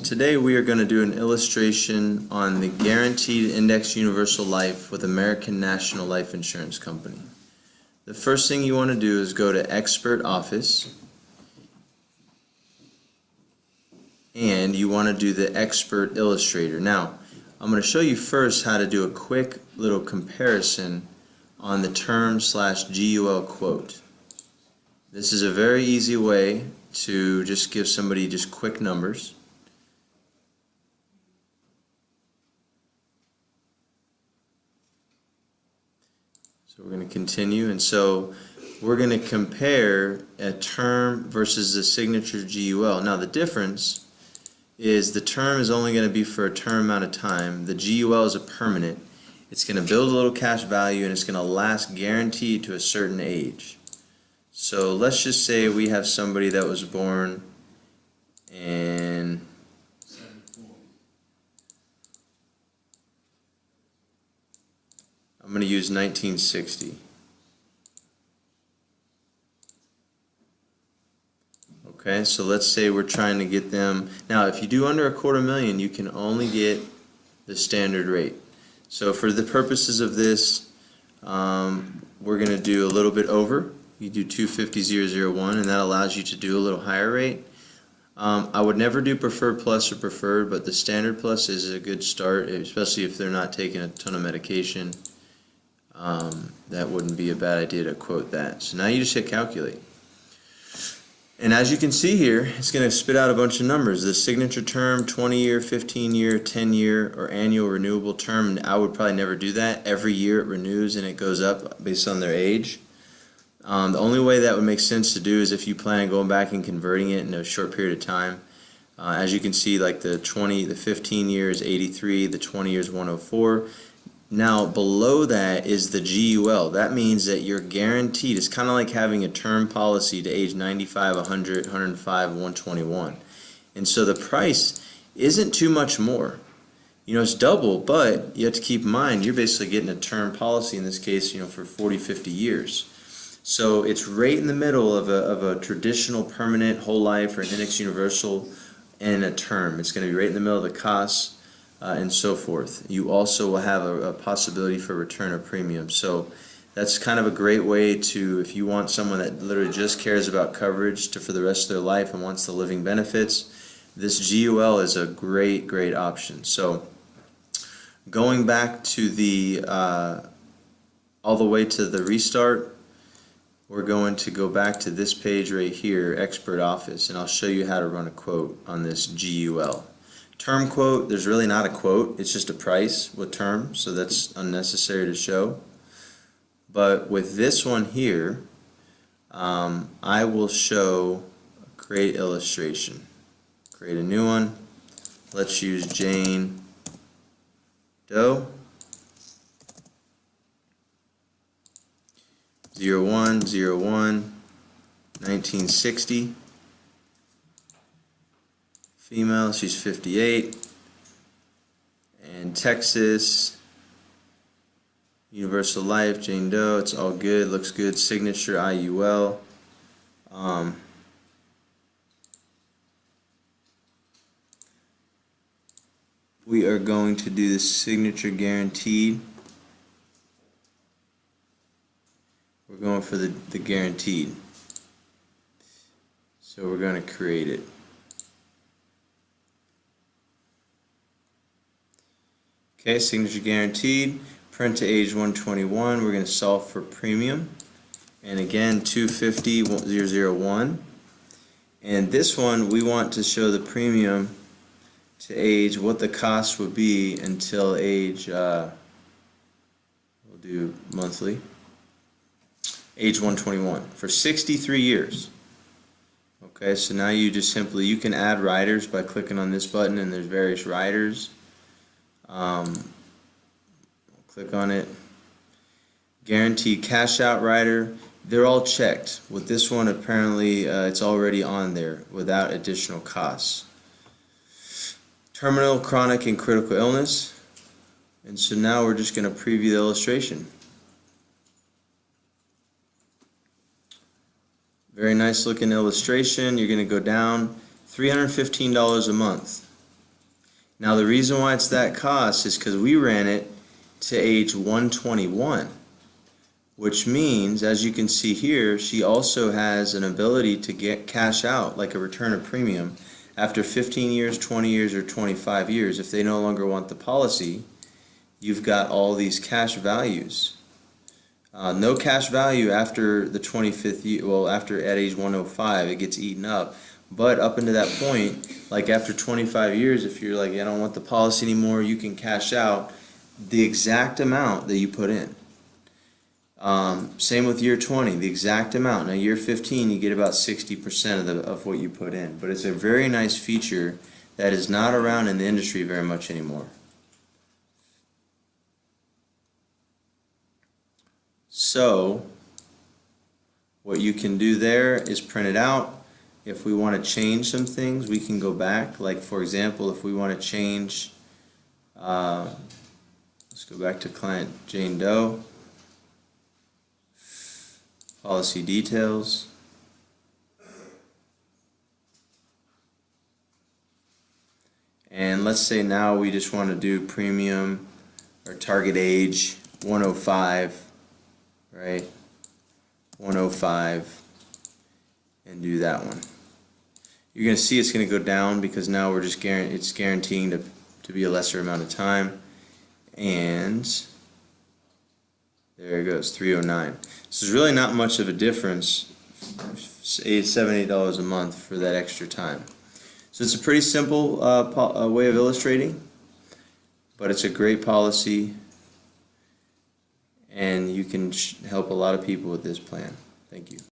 Today we are going to do an illustration on the Guaranteed Index Universal Life with American National Life Insurance Company. The first thing you want to do is go to Expert Office, and you want to do the Expert Illustrator. Now, I'm going to show you first how to do a quick little comparison on the term/GUL quote. This is a very easy way to just give somebody just quick numbers. So we're going to continue, and so we're going to compare a term versus the signature GUL. Now the difference is the term is only going to be for a term amount of time. The GUL is a permanent. It's going to build a little cash value and it's going to last guaranteed to a certain age. So let's just say we have somebody that was born in I'm going to use 1960. Okay, so let's say we're trying to get them. Now, if you do under $250,000, you can only get the standard rate. So for the purposes of this, we're going to do a little bit over. You do 250,001, and that allows you to do a little higher rate. I would never do preferred plus or preferred, but the standard plus is a good start, especially if they're not taking a ton of medication. That wouldn't be a bad idea to quote that. So now you just hit calculate. And as you can see here, it's going to spit out a bunch of numbers. The signature term, 20-year, 15-year, 10-year, or annual renewable term. And I would probably never do that. Every year it renews and it goes up based on their age. The only way that would make sense to do is if you plan on going back and converting it in a short period of time. As you can see, like the 15 years 83, the 20 years 104. Now below that is the GUL. That means that you're guaranteed. It's kind of like having a term policy to age 95, 100, 105, 121. And so the price isn't too much more. You know, it's double, but you have to keep in mind you're basically getting a term policy in this case, you know, for 40, 50 years. So it's right in the middle of a traditional permanent whole life or an index universal and a term. It's going to be right in the middle of the costs. And so forth. You also will have a possibility for return of premium. So that's kind of a great way to, if you want someone that literally just cares about coverage for the rest of their life and wants the living benefits, this GUL is a great option. So going back to the all the way to the restart, we're going to go back to this page right here, Expert Office, and I'll show you how to run a quote on this GUL. Term quote, there's really not a quote, it's just a price with term, so that's unnecessary to show. But with this one here, I will show a create illustration. Create a new one. Let's use Jane Doe. 0101 1960. Female, she's 58, and Texas, Universal Life, Jane Doe, it's all good, looks good, signature IUL. We are going to do the signature guaranteed. We're going for the guaranteed. So we're going to create it. Okay, signature guaranteed, print to age 121, we're going to solve for premium, and again 250,001, and this one we want to show the premium to age, what the cost would be until age, we'll do monthly, age 121, for 63 years. Okay, so now you just simply, you can add riders by clicking on this button, and there's various riders. Click on it. Guaranteed cash out rider. They're all checked. With this one, apparently it's already on there without additional costs. Terminal, chronic, and critical illness. And so now we're just going to preview the illustration. Very nice looking illustration. You're going to go down $315 a month. Now the reason why it's that cost is because we ran it to age 121, which means, as you can see here, she also has an ability to get cash out, like a return of premium, after 15 years, 20 years, or 25 years. If they no longer want the policy, you've got all these cash values. No cash value after the 25th year, well, after at age 105, it gets eaten up. But up into that point, like after 25 years, if you're like, I don't want the policy anymore, you can cash out the exact amount that you put in. Same with year 20, the exact amount. Now year 15, you get about 60% of what you put in. But it's a very nice feature that is not around in the industry very much anymore. So what you can do there is print it out. If we want to change some things, we can go back. Like for example, if we want to change, let's go back to client Jane Doe, policy details. And let's say now we just want to do premium or target age 105, right? 105, and do that one. You're going to see it's going to go down because now we're just it's guaranteeing to be a lesser amount of time. And there it goes, 309. So there's really not much of a difference, $7, $8 a month for that extra time. So it's a pretty simple way of illustrating, but it's a great policy, and you can help a lot of people with this plan. Thank you.